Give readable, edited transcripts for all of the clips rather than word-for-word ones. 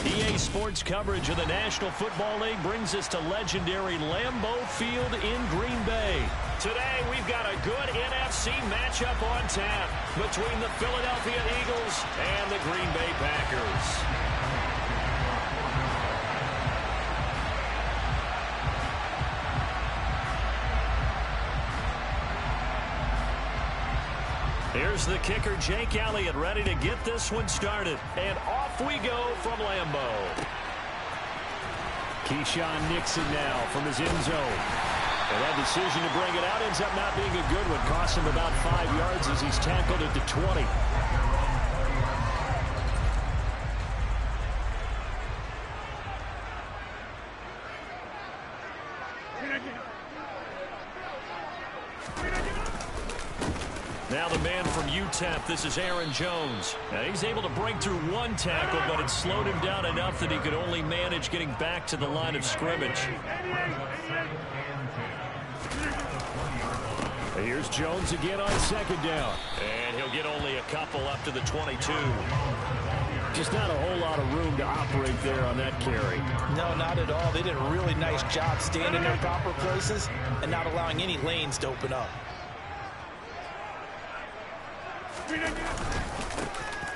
EA Sports coverage of the National Football League brings us to legendary Lambeau Field in Green Bay. Today, we've got a good NFC matchup on tap between the Philadelphia Eagles and the Green Bay Packers. Here's the kicker, Jake Elliott, ready to get this one started. And off we go from Lambeau. Keyshawn Nixon now from his end zone. And that decision to bring it out ends up not being a good one. Cost him about 5 yards as he's tackled at the 20. Now the man from UTEP, this is Aaron Jones. Now he's able to break through one tackle, but it slowed him down enough that he could only manage getting back to the line of scrimmage. Here's Jones again on second down. And he'll get only a couple up to the 22. Just not a whole lot of room to operate there on that carry. No, not at all. They did a really nice job staying in their proper places and not allowing any lanes to open up.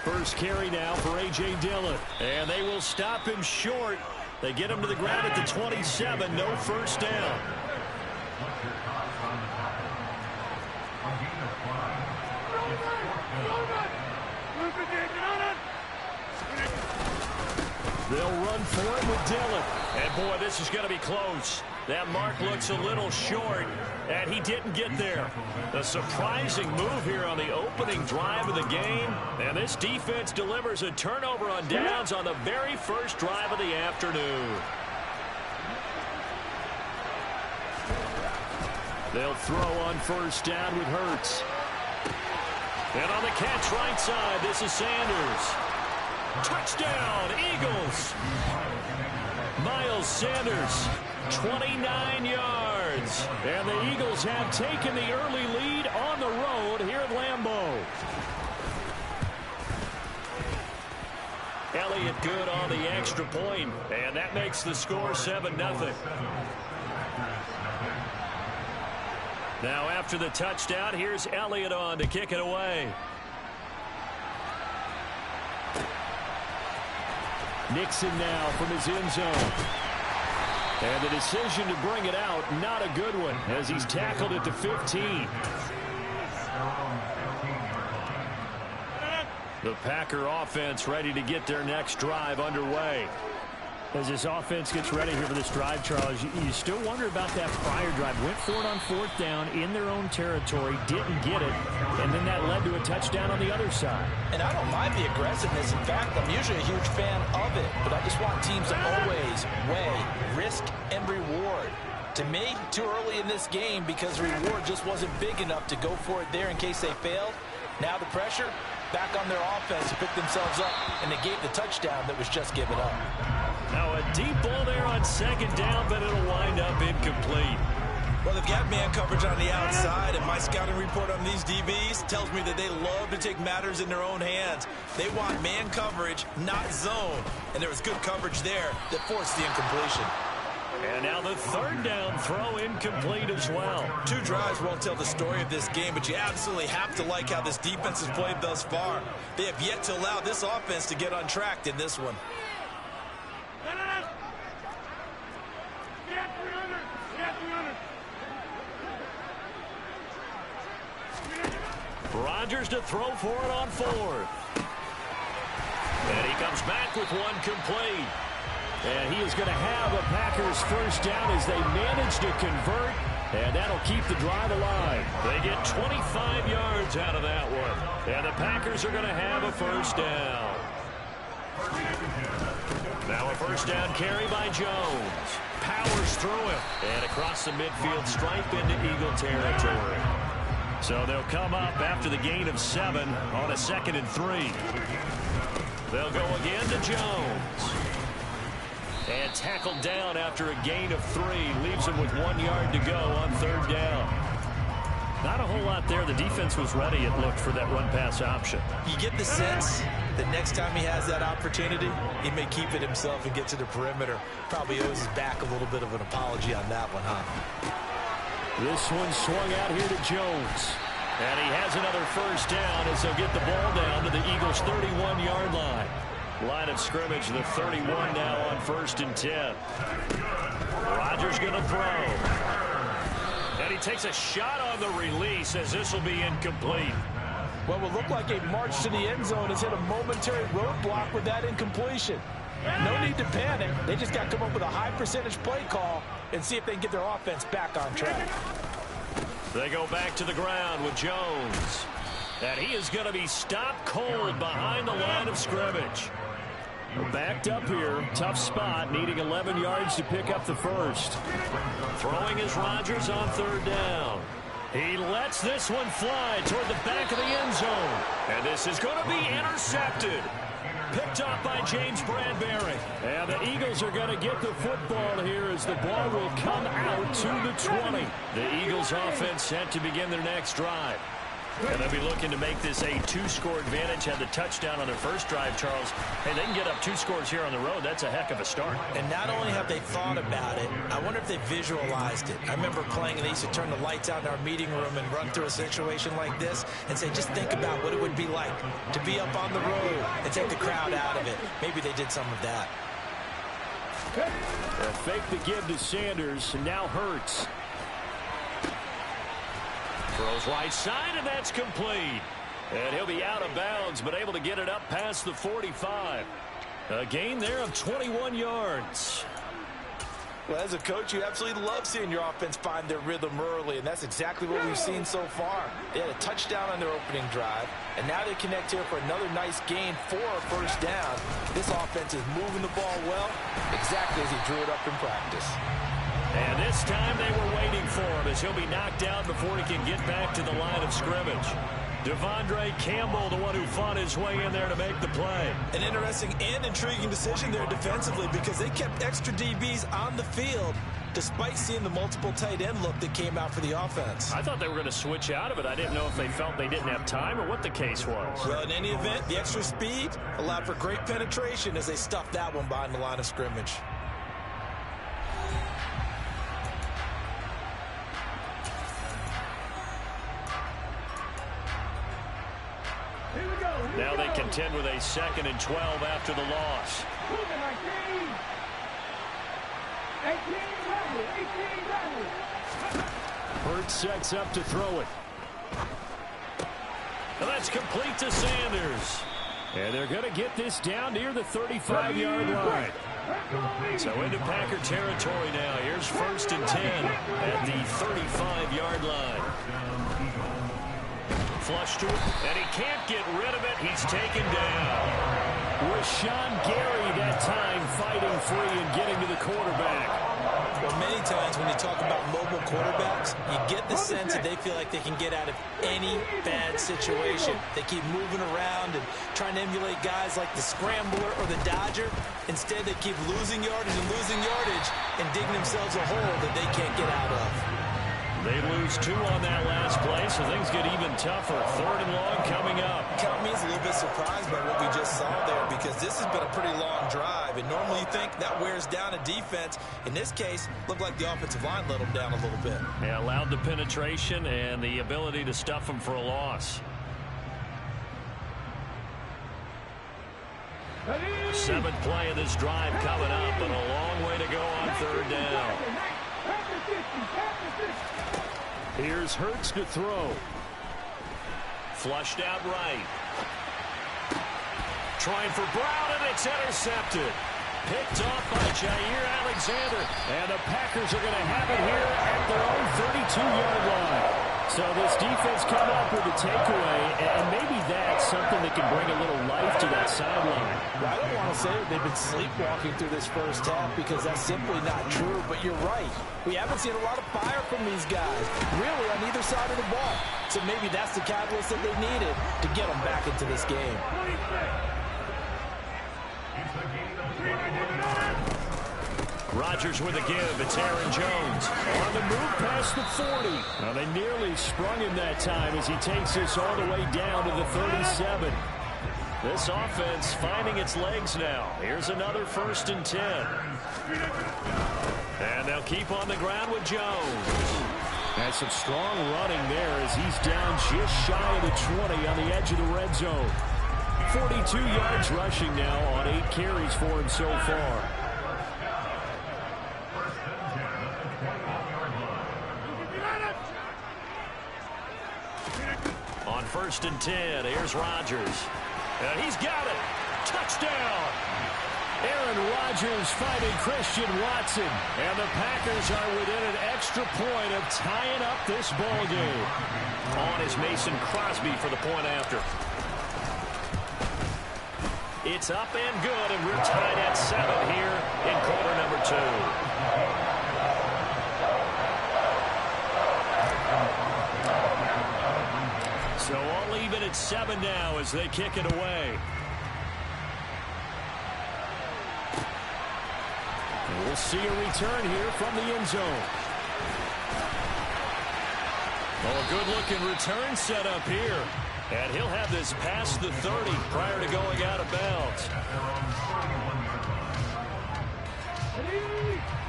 First carry now for A.J. Dillon. And they will stop him short. They get him to the ground at the 27. No first down. They'll run for it with Dillon. And, boy, this is going to be close. That mark looks a little short, and he didn't get there. A surprising move here on the opening drive of the game. And this defense delivers a turnover on downs on the very first drive of the afternoon. They'll throw on first down with Hurts. And on the catch right side, this is Sanders. Touchdown, Eagles. Miles Sanders, 29 yards. And the Eagles have taken the early lead on the road here at Lambeau. Elliott good on the extra point, and that makes the score 7-0. Now after the touchdown, here's Elliott on to kick it away. Nixon now from his end zone. And the decision to bring it out, not a good one, as he's tackled at the 15. The Packer offense ready to get their next drive underway. As this offense gets ready here for this drive, Charles, you still wonder about that prior drive. Went for it on fourth down in their own territory, didn't get it, and then that led to a touchdown on the other side. And I don't mind the aggressiveness. In fact, I'm usually a huge fan of it, but I just want teams to always weigh risk and reward. To me, too early in this game because the reward just wasn't big enough to go for it there in case they failed. Now the pressure back on their offense to pick themselves up, and they gave the touchdown that was just given up. Now a deep ball there on second down, but it'll wind up incomplete. Well, they've got man coverage on the outside, and my scouting report on these DBs tells me that they love to take matters in their own hands. They want man coverage, not zone. And there was good coverage there that forced the incompletion. And now the third down throw incomplete as well. 2 drives won't tell the story of this game, but you absolutely have to like how this defense has played thus far. They have yet to allow this offense to get untracked in this one. Rodgers to throw for it on fourth. And he comes back with one complete. And he is going to have a Packers first down as they manage to convert. And that'll keep the drive alive. They get 25 yards out of that one. And the Packers are going to have a first down. Now a first down carry by Jones. Powers through it. And across the midfield stripe into Eagle territory. So they'll come up after the gain of 7 on a 2nd and 3. They'll go again to Jones. And tackled down after a gain of 3. Leaves him with 1 yard to go on third down. Not a whole lot there. The defense was ready, it looked, for that run-pass option. You get the sense that next time he has that opportunity, he may keep it himself and get to the perimeter. Probably owes his back a little bit of an apology on that one, huh? This one swung out here to Jones. And he has another first down as they'll get the ball down to the Eagles' 31-yard line. Line of scrimmage, the 31 now on 1st and 10. Rodgers going to throw. And he takes a shot on the release as this will be incomplete. What will look like a march to the end zone has hit a momentary roadblock with that incompletion. No need to panic. They just got to come up with a high percentage play call and see if they can get their offense back on track. They go back to the ground with Jones. And he is going to be stopped cold behind the line of scrimmage. Backed up here. Tough spot. Needing 11 yards to pick up the first. Throwing is Rodgers on 3rd down. He lets this one fly toward the back of the end zone. And this is going to be intercepted. Picked up by James Bradbury. And the Eagles are going to get the football here as the ball will come out to the 20. The Eagles offense set to begin their next drive. And they'll be looking to make this a 2-score advantage. Had the touchdown on their first drive, Charles. Hey, they can get up 2 scores here on the road. That's a heck of a start. And not only have they thought about it, I wonder if they visualized it. I remember playing, and they used to turn the lights out in our meeting room and run through a situation like this and say, just think about what it would be like to be up on the road and take the crowd out of it. Maybe they did some of that. A fake the give to Sanders, and now Hurts. Throws right side, and that's complete. And he'll be out of bounds, but able to get it up past the 45. A gain there of 21 yards. Well, as a coach, you absolutely love seeing your offense find their rhythm early, and that's exactly what we've seen so far. They had a touchdown on their opening drive, and now they connect here for another nice gain for a first down. This offense is moving the ball well, exactly as he drew it up in practice. And this time they were waiting for him as he'll be knocked out before he can get back to the line of scrimmage. Devondre Campbell, the one who fought his way in there to make the play. An interesting and intriguing decision there defensively because they kept extra DBs on the field despite seeing the multiple tight end look that came out for the offense. I thought they were going to switch out of it. I didn't know if they felt they didn't have time or what the case was. Well, in any event, the extra speed allowed for great penetration as they stuffed that one behind the line of scrimmage. Now they contend with a 2nd and 12 after the loss. Hurts sets up to throw it. And that's complete to Sanders. And they're going to get this down near the 35-yard line. So into Packer territory now. Here's 1st and 10 at the 35-yard line. Flush to it, and he can't get rid of it. He's taken down. Rashawn Gary that time fighting free and getting to the quarterback. Well, many times when you talk about mobile quarterbacks, you get the sense that they feel like they can get out of any bad situation. They keep moving around and trying to emulate guys like the Scrambler or the Dodger. Instead, they keep losing yardage and digging themselves a hole that they can't get out of. They lose 2 on that last play, so things get even tougher. 3rd and long coming up. Count me as a little bit surprised by what we just saw there because this has been a pretty long drive, and normally you think that wears down a defense. In this case, looked like the offensive line let them down a little bit. Yeah, allowed the penetration and the ability to stuff them for a loss. 7th play of this drive coming up, and a long way to go on 3rd down. Here's Hurts to throw. Flushed out right. Trying for Brown, and it's intercepted. Picked off by Jair Alexander. And the Packers are going to have it here at their own 32-yard line. So this defense coming up with a takeaway, and maybe that's something that can bring a little life to that sideline. Well, I don't want to say that they've been sleepwalking through this first half because that's simply not true, but you're right. We haven't seen a lot of fire from these guys, really on either side of the ball. So maybe that's the catalyst that they needed to get them back into this game. Rodgers with a give. It's Aaron Jones. On the move past the 40. Well, they nearly sprung him that time as he takes this all the way down to the 37. This offense finding its legs now. Here's another 1st and 10. And they'll keep on the ground with Jones. That's some strong running there as he's down just shy of the 20 on the edge of the red zone. 42 yards rushing now on 8 carries for him so far. On 1st and 10, here's Rodgers. And he's got it. Touchdown. Aaron Rodgers finding Christian Watson. And the Packers are within an extra point of tying up this ball game. On is Mason Crosby for the point after. It's up and good, and we're tied at 7 here in quarter number 2. So all even at 7 now as they kick it away. And we'll see a return here from the end zone. Oh, a good-looking return set up here. And he'll have this past the 30 prior to going out of bounds.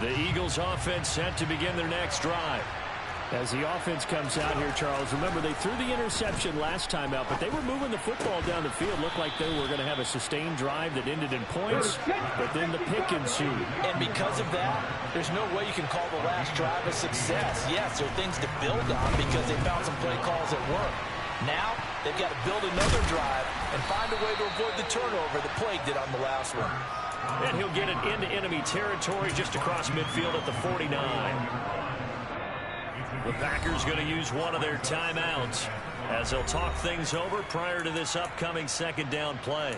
The Eagles offense set to begin their next drive. As the offense comes out here, Charles, remember they threw the interception last time out, but they were moving the football down the field. Looked like they were going to have a sustained drive that ended in points, but then the pick ensued. And because of that, there's no way you can call the last drive a success. Yes, there are things to build on because they found some play calls that work. Now, they've got to build another drive and find a way to avoid the turnover that plagued it on the last one. And he'll get it into enemy territory just across midfield at the 49. The Packers going to use one of their timeouts as they'll talk things over prior to this upcoming 2nd down play.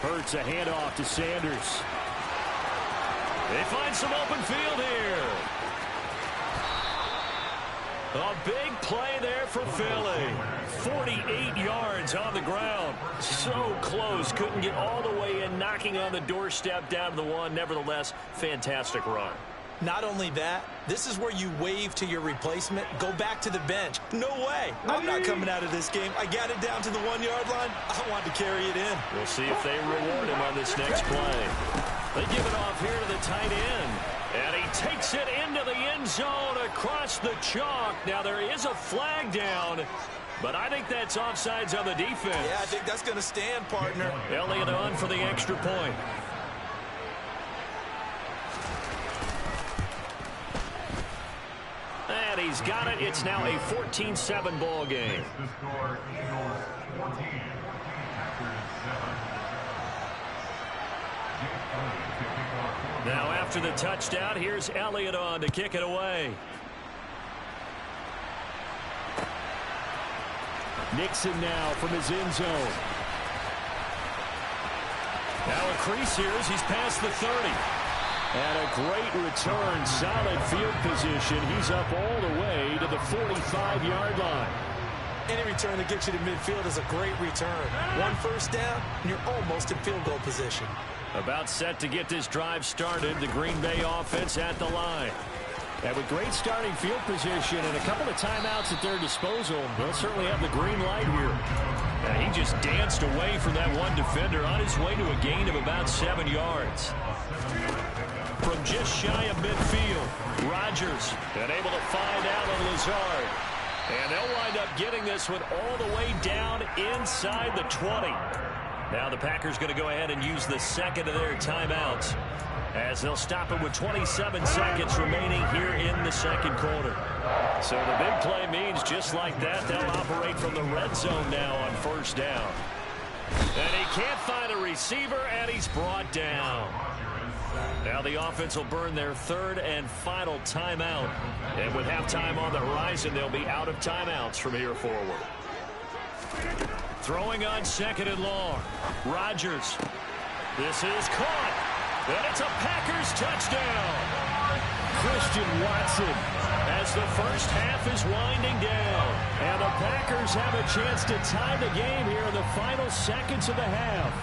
Hurts a handoff to Sanders. They find some open field here. A big play there for Philly. 48 yards on the ground. So close. Couldn't get all the way in, knocking on the doorstep down to the 1. Nevertheless, fantastic run. Not only that, this is where you wave to your replacement, go back to the bench. No way. I'm not coming out of this game. I got it down to the 1-yard line. I want to carry it in. We'll see if they reward him on this next play. They give it off here to the tight end. And he takes it into the end zone across the chalk. Now, there is a flag down, but I think that's offsides on the defense. Yeah, I think that's going to stand, partner. Elliott on for the extra point. And he's got it. It's now a 14-7 ball game. Now after the touchdown, here's Elliott on to kick it away. Nixon now from his end zone. Now a crease here as he's past the 30. And a great return, solid field position. He's up all the way to the 45-yard line. Any return that gets you to midfield is a great return. 1 first down, and you're almost in field goal position. About set to get this drive started. The Green Bay offense at the line. And with great starting field position and a couple of timeouts at their disposal, they'll certainly have the green light here. And he just danced away from that one defender on his way to a gain of about 7 yards. From just shy of midfield, Rodgers been able to find out on Lazard. And they'll wind up getting this one all the way down inside the 20. Now the Packers going to go ahead and use the second of their timeouts as they'll stop it with 27 seconds remaining here in the second quarter. So the big play means just like that, they'll operate from the red zone now on first down. And he can't find a receiver, and he's brought down. Now the offense will burn their third and final timeout. And with halftime on the horizon, they'll be out of timeouts from here forward. Throwing on second and long. Rodgers. This is caught. And it's a Packers touchdown. Christian Watson has as the first half is winding down. And the Packers have a chance to tie the game here in the final seconds of the half.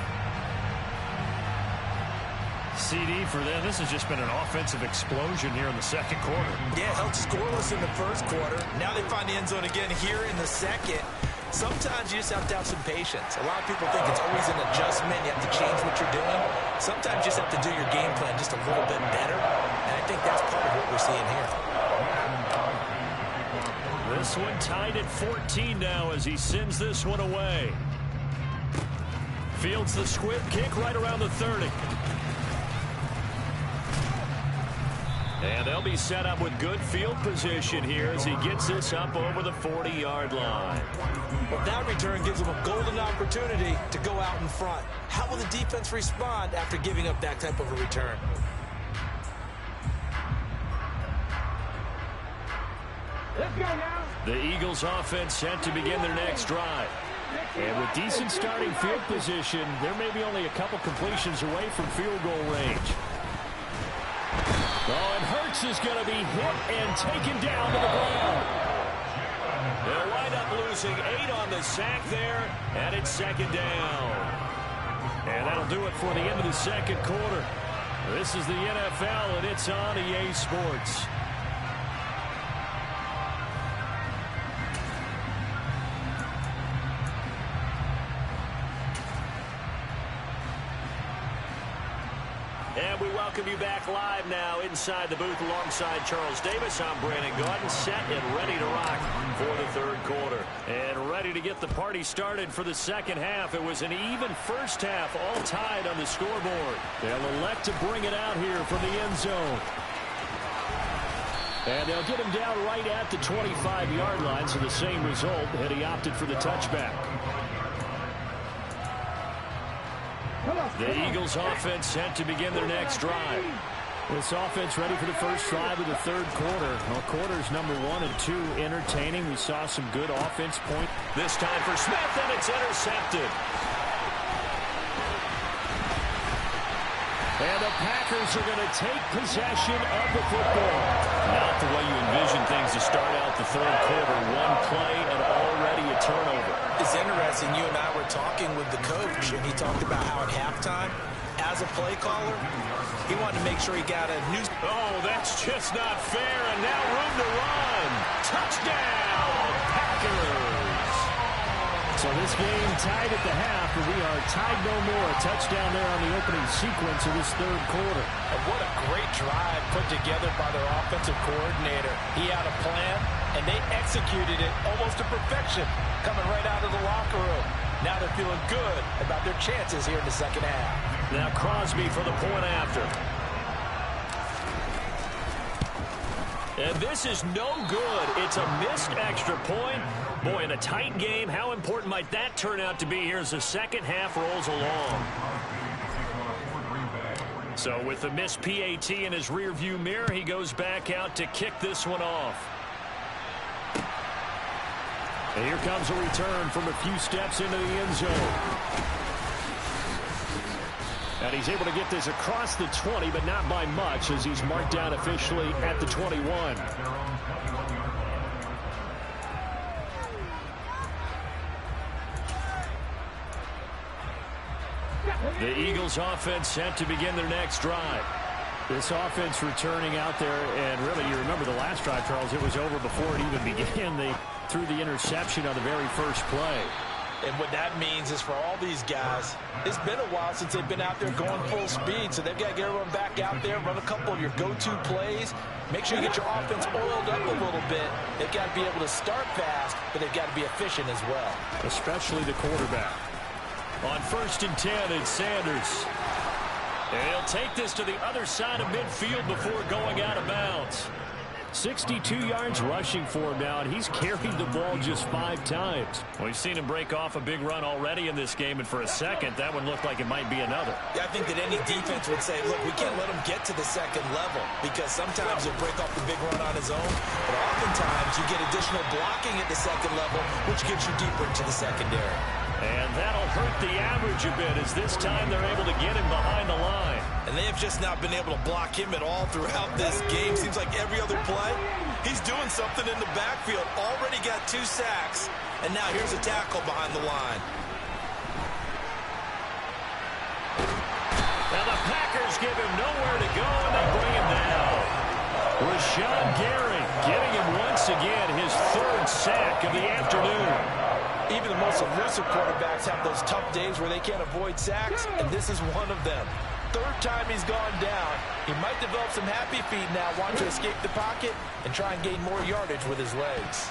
CD for them. This has just been an offensive explosion here in the second quarter. Yeah, held scoreless in the first quarter. Now they find the end zone again here in the second. Sometimes you just have to have some patience. A lot of people think it's always an adjustment. You have to change what you're doing. Sometimes you just have to do your game plan just a little bit better. And I think that's part of what we're seeing here. This one tied at 14 now as he sends this one away. Fields the squib kick right around the 30. And they'll be set up with good field position here as he gets this up over the 40-yard line. Well, that return gives them a golden opportunity to go out in front. How will the defense respond after giving up that type of a return? Let's go now. The Eagles offense set to begin their next drive. And with decent starting field position, there may be only a couple completions away from field goal range. Oh, and Hurts is going to be hit and taken down to the ground. They'll wind up losing 8 on the sack there, and it's second down. And that'll do it for the end of the second quarter. This is the NFL, and it's on EA Sports. And we welcome you back live now inside the booth alongside Charles Davis. I'm Brandon Gaudin, set and ready to rock for the third quarter. And ready to get the party started for the second half. It was an even first half, all tied on the scoreboard. They'll elect to bring it out here from the end zone. And they'll get him down right at the 25-yard line, so the same result had he opted for the touchback. The Eagles offense set to begin their next drive. This offense ready for the first drive of the third quarter. Well, quarters number 1 and 2 entertaining. We saw some good offense point. This time for Smith, and it's intercepted. And the Packers are going to take possession of the football. Not the way you envision things to start out the third quarter. One play and already a turnover. It's interesting. You and I were talking with the coach, and he talked about how at halftime, as a play caller, he wanted to make sure he got a new... Oh, that's just not fair, and now room to run. Touchdown, Packers. So this game tied at the half, but we are tied no more. A touchdown there on the opening sequence of this third quarter. And what a great drive put together by their offensive coordinator. He had a plan, and they executed it almost to perfection, coming right out of the locker room. Now they're feeling good about their chances here in the second half. Now Crosby for the point after. And this is no good. It's a missed extra point. Boy, in a tight game, how important might that turn out to be here as the second half rolls along? So with the missed PAT in his rearview mirror, he goes back out to kick this one off. And here comes a return from a few steps into the end zone. And he's able to get this across the 20, but not by much, as he's marked down officially at the 21. The Eagles offense set to begin their next drive. This offense returning out there, and really, you remember the last drive, Charles, it was over before it even began. They threw the interception on the very first play. And what that means is for all these guys, it's been a while since they've been out there going full speed, so they've got to get everyone back out there, run a couple of your go-to plays, make sure you get your offense oiled up a little bit. They've got to be able to start fast, but they've got to be efficient as well. Especially the quarterback. On 1st and 10, it's Sanders. And he'll take this to the other side of midfield before going out of bounds. 62 yards rushing for him now, and he's carried the ball just 5 times. We've seen him break off a big run already in this game, and for a second, that one looked like it might be another. Yeah, I think that any defense would say, look, we can't let him get to the second level, because sometimes he'll break off the big run on his own, but oftentimes you get additional blocking at the second level, which gets you deeper into the secondary. And that'll hurt the average a bit, as this time they're able to get him behind the line. And they have just not been able to block him at all throughout this game. Seems like every other play, He's doing something in the backfield. Already got 2 sacks. And now here's a tackle behind the line. Now the Packers give him nowhere to go, and they bring him down. Rashawn Gary getting him once again his 3rd sack of the afternoon. Even the most elusive quarterbacks have those tough days where they can't avoid sacks, and this is one of them. 3rd time he's gone down. He might develop some happy feet now, wanting to escape the pocket and try and gain more yardage with his legs.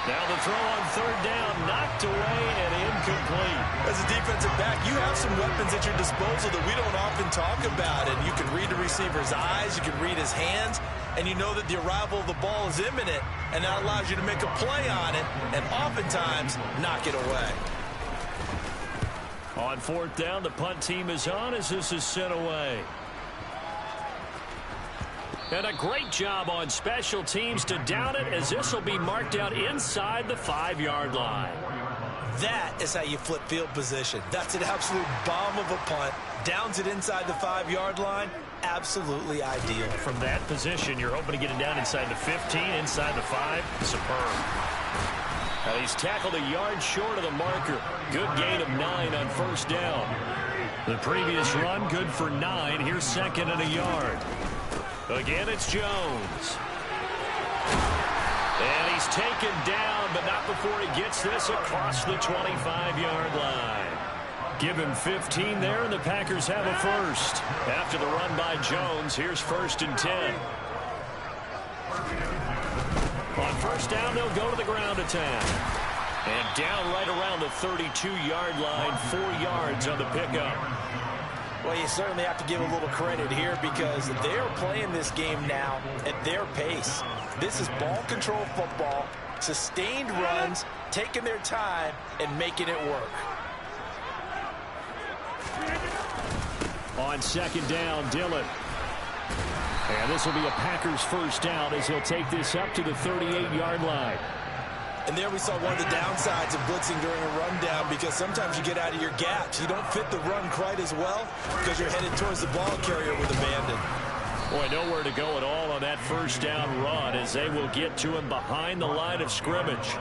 Now the throw on 3rd down, knocked away and incomplete. As a defensive back, you have some weapons at your disposal that we don't often talk about. And you can read the receiver's eyes, you can read his hands, and you know that the arrival of the ball is imminent, and that allows you to make a play on it and oftentimes knock it away. On 4th down, the punt team is on as this is sent away. And a great job on special teams to down it, as this will be marked out inside the 5-yard line. That is how you flip field position. That's an absolute bomb of a punt. Downs it inside the 5-yard line. Absolutely ideal. From that position, you're hoping to get it down inside the 15, inside the 5. Superb. Now he's tackled a yard short of the marker. Good gain of 9 on 1st down. The previous run, good for 9. Here's 2nd and a yard. Again, it's Jones. And he's taken down, but not before he gets this across the 25-yard line. Give him 15 there, and the Packers have a 1st. After the run by Jones, here's 1st and 10. On 1st down, they'll go to the ground attack. And down right around the 32-yard line, 4 yards on the pickup. Well, you certainly have to give a little credit here because they're playing this game now at their pace. This is ball control football, sustained runs, taking their time, and making it work. On 2nd down, Dillon. And this will be a Packers 1st down as he'll take this up to the 38-yard line. And there we saw one of the downsides of blitzing during a rundown, because sometimes you get out of your gaps. You don't fit the run quite as well because you're headed towards the ball carrier with abandon. Boy, nowhere to go at all on that 1st down run as they will get to him behind the line of scrimmage.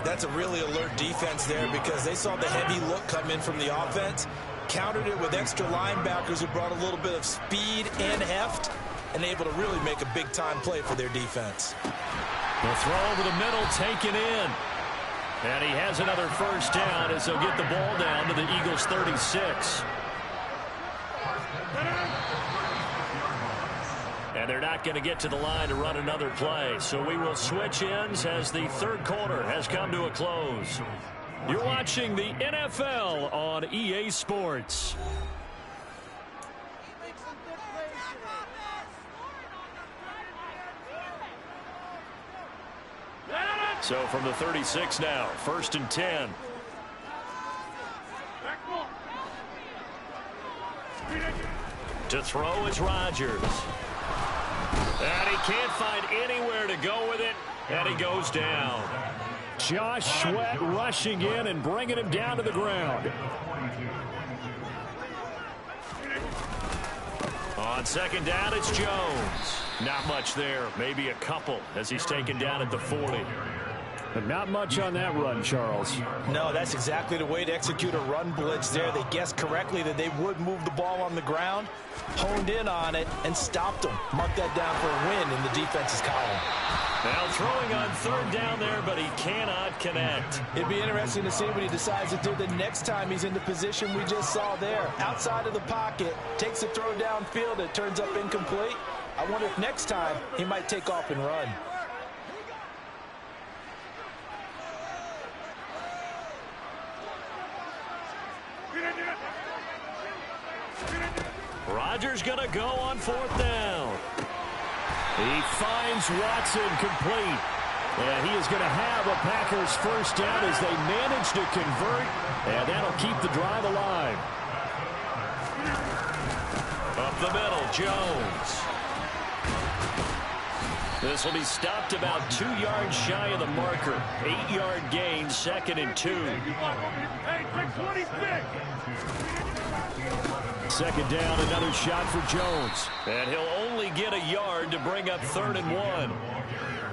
That's a really alert defense there because they saw the heavy look come in from the offense, countered it with extra linebackers who brought a little bit of speed and heft, and able to really make a big-time play for their defense. The throw over the middle, taken in. And he has another 1st down as they'll get the ball down to the Eagles' 36. And they're not going to get to the line to run another play. So we will switch ends as the 3rd quarter has come to a close. You're watching the NFL on EA Sports. So from the 36 now, 1st and 10. To throw is Rodgers. And he can't find anywhere to go with it, and he goes down. Josh Sweat rushing in and bringing him down to the ground. On 2nd down, it's Jones. Not much there, maybe a couple as he's taken down at the 40. But not much on that run, Charles. No, that's exactly the way to execute a run blitz there. They guessed correctly that they would move the ball on the ground, honed in on it, and stopped them. Mark that down for a win in the defense's column. Now throwing on 3rd down there, but he cannot connect. It'd be interesting to see what he decides to do the next time he's in the position we just saw there. Outside of the pocket, takes a throw downfield, it turns up incomplete. I wonder if next time he might take off and run. Rodgers going to go on 4th down. He finds Watson complete. And he is going to have a Packers 1st down as they manage to convert. And that'll keep the drive alive. Up the middle, Jones. This will be stopped about 2 yards shy of the marker. 8-yard gain, 2nd and 2. Second down, another shot for Jones. And he'll only get a yard to bring up 3rd and 1.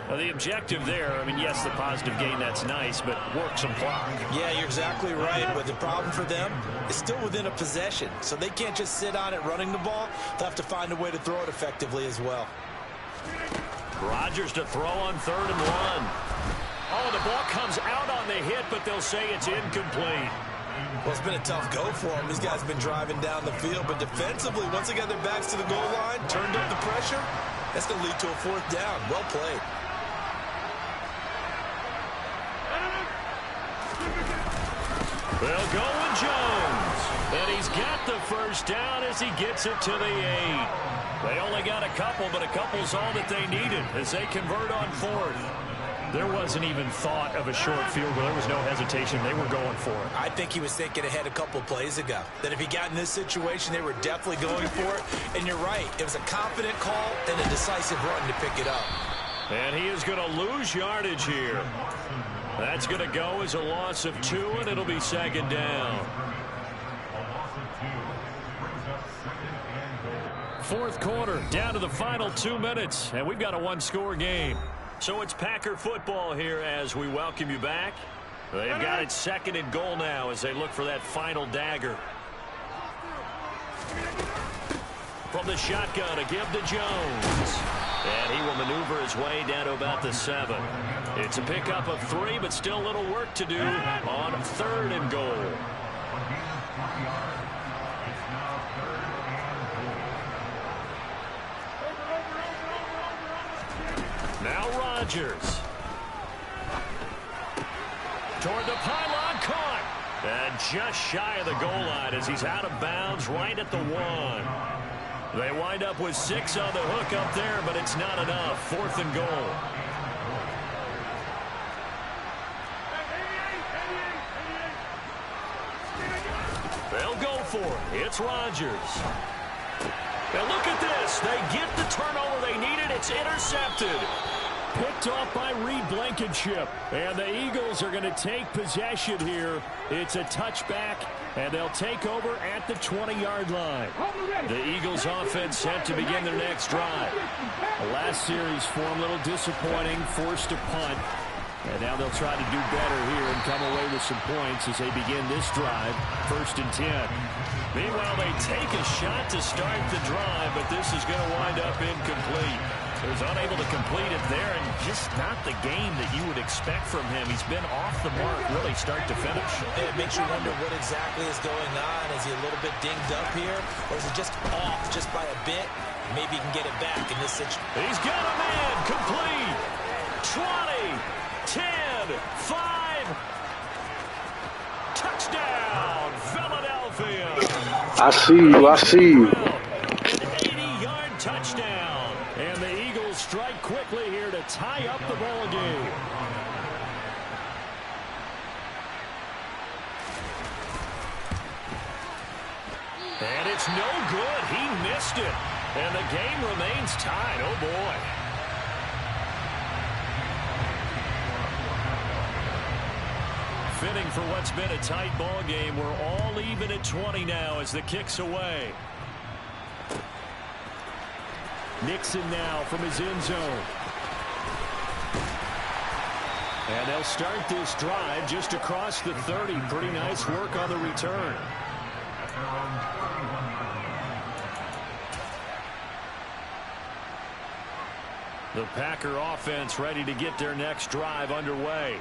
Now, the objective there, I mean, yes, the positive gain, that's nice, but work some clock. Yeah, you're exactly right. But the problem for them is still within a possession. So they can't just sit on it running the ball. They'll have to find a way to throw it effectively as well. Rodgers to throw on 3rd and 1. Oh, the ball comes out on the hit, but they'll say it's incomplete. Well, it's been a tough go for them. These guys have been driving down the field. But defensively, once they got their backs to the goal line, turned up the pressure, that's going to lead to a 4th down. Well played. They'll go with Jones. And he's got the 1st down as he gets it to the 8. They only got a couple, but a couple's all that they needed as they convert on 4th. There wasn't even thought of a short field goal. There was no hesitation. They were going for it. I think he was thinking ahead a couple plays ago. That if he got in this situation, they were definitely going for it. And you're right. It was a confident call and a decisive run to pick it up. And he is going to lose yardage here. That's going to go as a loss of 2, and it'll be 2nd down. 4th quarter, down to the final 2 minutes, and we've got a 1-score game. So it's Packer football here as we welcome you back. They've got it 2nd and goal now as they look for that final dagger. From the shotgun, a give to Jones. And he will maneuver his way down to about the 7. It's a pickup of 3, but still a little work to do on 3rd and goal. Now Rodgers. Toward the pylon, caught. And just shy of the goal line as he's out of bounds right at the 1. They wind up with 6 on the hook up there, but it's not enough. 4th and goal. They'll go for it. It's Rodgers. Now look at this. They get the turnover they needed. It's intercepted. Picked off by Reed Blankenship. And the Eagles are going to take possession here. It's a touchback, and they'll take over at the 20-yard line. The Eagles offense set to begin their next drive. The last series for them, a little disappointing, forced to punt. And now they'll try to do better here and come away with some points as they begin this drive, 1st and 10. Meanwhile, they take a shot to start the drive, but this is going to wind up incomplete. He was unable to complete it there, and just not the game that you would expect from him. He's been off the mark really start to finish. It makes you wonder what exactly is going on. Is he a little bit dinged up here, or is he just off just by a bit? Maybe he can get it back in this situation. He's got a man complete. 20, 10, 5. Touchdown, Philadelphia. I see you. I see you. 80-yard touchdown. And the Eagles strike quickly here to tie up the ball game. And it's no good. He missed it. And the game remains tied. Oh, boy. Fitting for what's been a tight ball game. We're all even at 20 now as the kick's away. Nixon now from his end zone. And they'll start this drive just across the 30. Pretty nice work on the return. The Packer offense ready to get their next drive underway.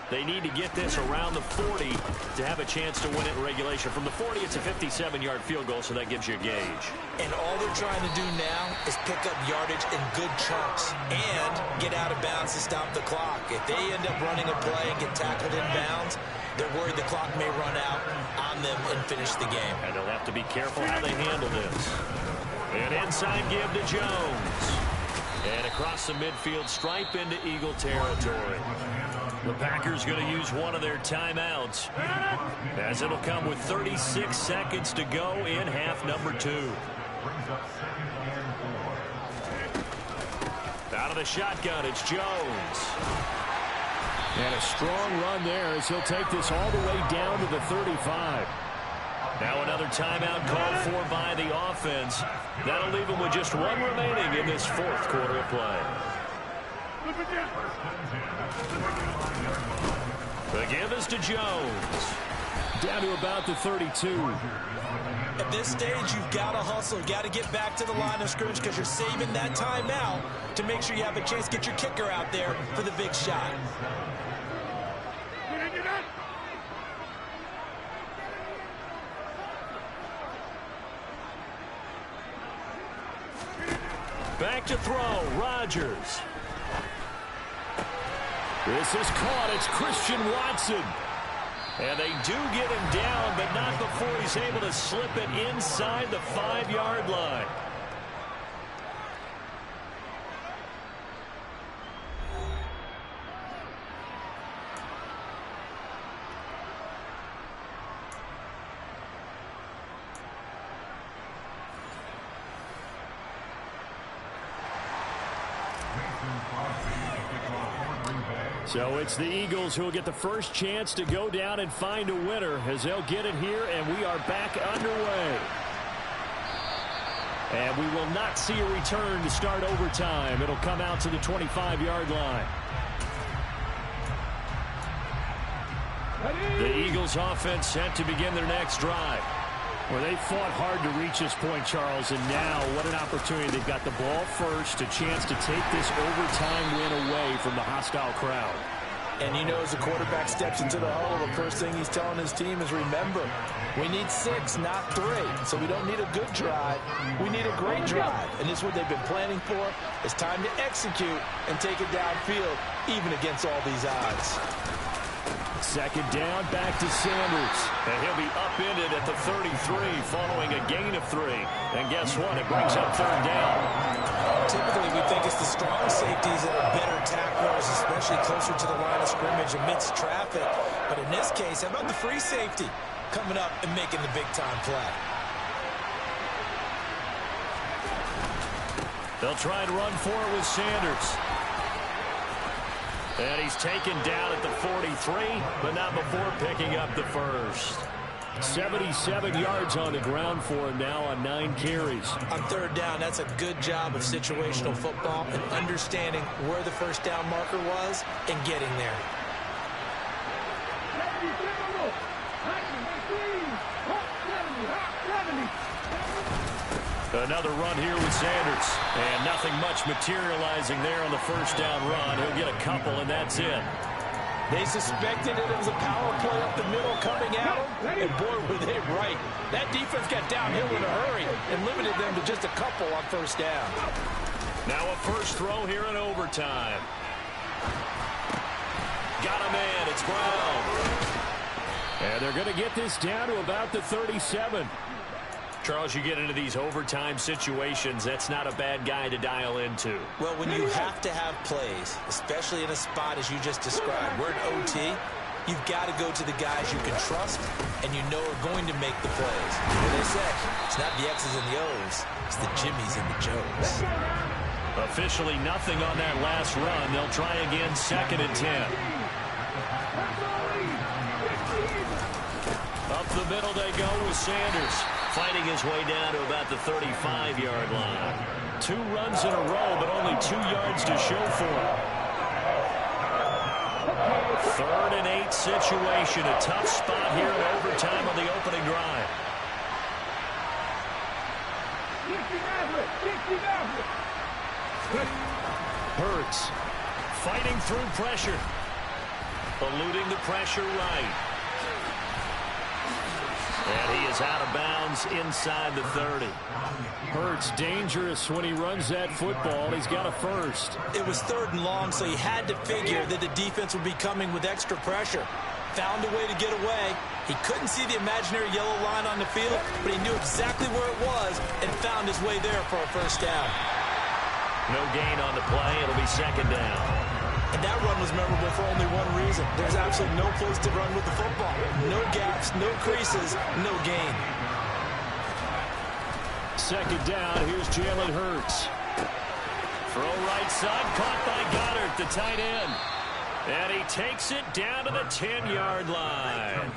They need to get this around the 40 to have a chance to win it in regulation. From the 40, it's a 57-yard field goal, so that gives you a gauge. And all they're trying to do now is pick up yardage in good chunks and get out of bounds to stop the clock. If they end up running a play and get tackled in bounds, they're worried the clock may run out on them and finish the game. And they'll have to be careful how they handle this. An inside give to Jones. And across the midfield stripe into Eagle territory. The Packers going to use one of their timeouts as it'll come with 36 seconds to go in half number 2. Out of the shotgun, it's Jones. And a strong run there as he'll take this all the way down to the 35. Now another timeout called for by the offense. That'll leave them with just one remaining in this fourth quarter of play. The give is to Jones. Down to about the 32. At this stage, you've got to hustle. You've got to get back to the line of scrimmage because you're saving that timeout to make sure you have a chance to get your kicker out there for the big shot. Back to throw, Rodgers. This is caught. It's Christian Watson. And they do get him down, but not before he's able to slip it inside the 5-yard line. So it's the Eagles who will get the first chance to go down and find a winner as they'll get it here, and we are back underway. And we will not see a return to start overtime. It'll come out to the 25-yard line. The Eagles offense set to begin their next drive. Well, they fought hard to reach this point, Charles, and now what an opportunity. They've got the ball first, a chance to take this overtime win away from the hostile crowd. And you know, as the quarterback steps into the huddle, the first thing he's telling his team is, remember, we need 6, not 3. So we don't need a good drive. We need a great drive. And this is what they've been planning for. It's time to execute and take it downfield, even against all these odds. Second down, back to Sanders. And he'll be upended at the 33 following a gain of 3. And guess what? It brings up third down. Typically, we think it's the strong safeties that are better tacklers, especially closer to the line of scrimmage amidst traffic. But in this case, how about the free safety coming up and making the big-time play? They'll try and run for it with Sanders. And he's taken down at the 43, but not before picking up the first. 77 yards on the ground for him now on 9 carries. On third down, that's a good job of situational football and understanding where the first down marker was and getting there. Another run here with Sanders. And nothing much materializing there on the first down run. He'll get a couple, and that's it. They suspected it was a power play up the middle coming at them, and boy, were they right. That defense got downhill in a hurry and limited them to just a couple on first down. Now a first throw here in overtime. Got a man. It's Brown. And they're going to get this down to about the 37. Charles, you get into these overtime situations, that's not a bad guy to dial into. Well, when you have to have plays, especially in a spot as you just described, we're in OT, you've got to go to the guys you can trust and you know are going to make the plays. What they say, it's not the X's and the O's, it's the Jimmies and the Joes. Officially nothing on that last run. They'll try again, 2nd and 10. Up the middle they go with Sanders, fighting his way down to about the 35-yard line. 2 runs in a row, but only 2 yards to show for it. 3rd and 8 situation, a tough spot here in overtime on the opening drive. Hurts fighting through pressure, eluding the pressure right. And he is out of bounds inside the 30. Hurts dangerous when he runs that football. He's got a first. It was 3rd and long, so he had to figure that the defense would be coming with extra pressure. Found a way to get away. He couldn't see the imaginary yellow line on the field, but he knew exactly where it was and found his way there for a first down. No gain on the play. It'll be 2nd down. And that run was memorable for only one reason. There's absolutely no place to run with the football. No gaps, no creases, no gain. 2nd down. Here's Jalen Hurts. Throw right side, caught by Goddard, the tight end. And he takes it down to the 10-yard line.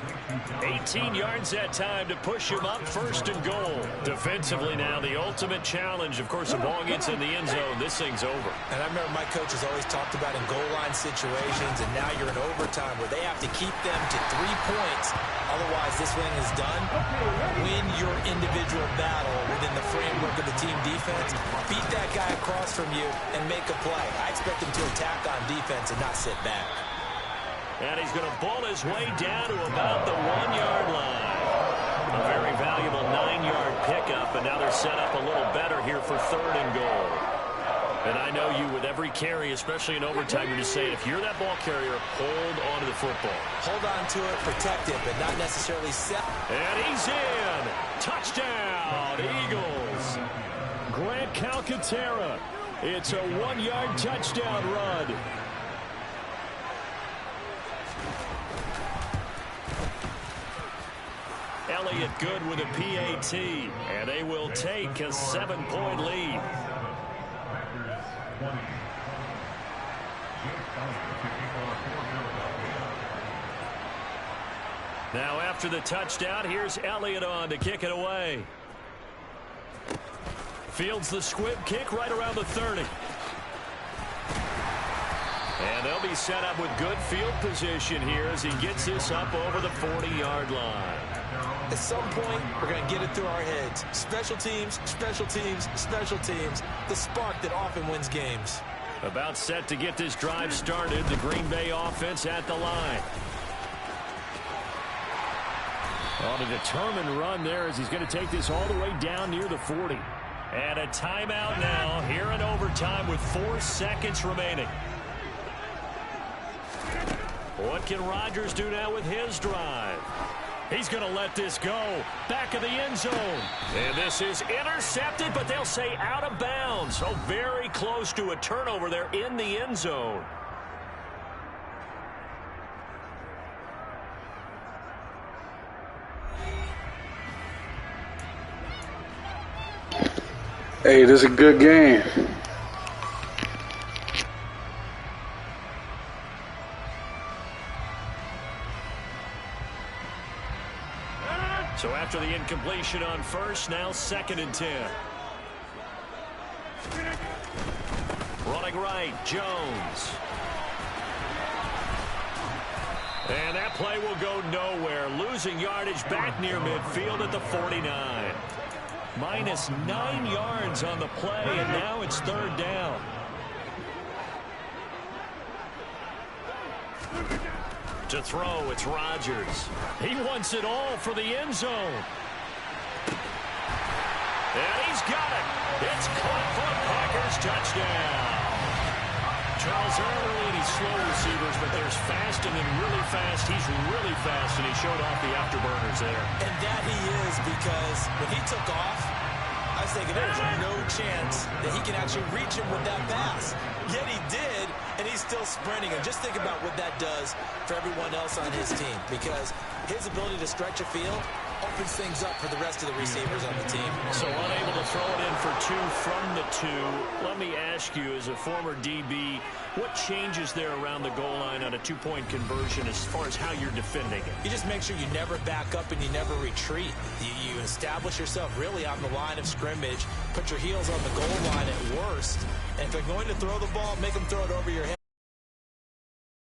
18 yards that time to push him up, 1st and goal. Defensively now, the ultimate challenge. Of course, the ball gets in the end zone. This thing's over. And I remember my coaches always talked about in goal line situations, and now you're in overtime where they have to keep them to 3 points. Otherwise, this thing is done. Win your individual battle within the framework of the team defense. Beat that guy across from you and make a play. I expect him to attack on defense and not sit back. And he's going to ball his way down to about the 1-yard line. A very valuable 9-yard pickup, and now they're set up a little better here for 3rd and goal. And I know you, with every carry, especially in overtime, you're just saying, if you're that ball carrier, hold on to the football. Hold on to it, protect it, but not necessarily set. And he's in. Touchdown, Eagles. Grant Calcaterra. It's a 1-yard touchdown run. Elliott good with a PAT, and they will take a 7-point lead. Now after the touchdown, here's Elliott on to kick it away. Fields the squib kick right around the 30. And they'll be set up with good field position here as he gets this up over the 40-yard line. At some point, we're going to get it through our heads. Special teams, special teams, special teams. The spark that often wins games. About set to get this drive started. The Green Bay offense at the line. On a determined run there as he's going to take this all the way down near the 40. And a timeout now here in overtime with 4 seconds remaining. What can Rodgers do now with his drive? He's going to let this go. Back of the end zone. And this is intercepted, but they'll say out of bounds. So very close to a turnover there in the end zone. Hey, this is a good game. So after the incompletion on first, now 2nd and 10. Running right, Jones. And that play will go nowhere. Losing yardage back near midfield at the 49. Minus 9 yards on the play, and now it's 3rd down. To throw, it's Rodgers. He wants it all for the end zone. And he's got it. It's caught for a Packers touchdown. Charles, they're early and he's slow receivers, but there's fast and then really fast. He's really fast, and he showed off the afterburners there. And that he is, because when he took off, I was thinking there's no chance that he can actually reach him with that pass. Yet he did, and he's still sprinting. And just think about what that does for everyone else on his team, because his ability to stretch a field opens things up for the rest of the receivers on the team. So unable to throw it in for 2 from the 2. Let me ask you, as a former DB, what changes there around the goal line on a 2-point conversion as far as how you're defending it? You just make sure you never back up and you never retreat. You establish yourself really on the line of scrimmage, put your heels on the goal line at worst, and if they're going to throw the ball, make them throw it over your head.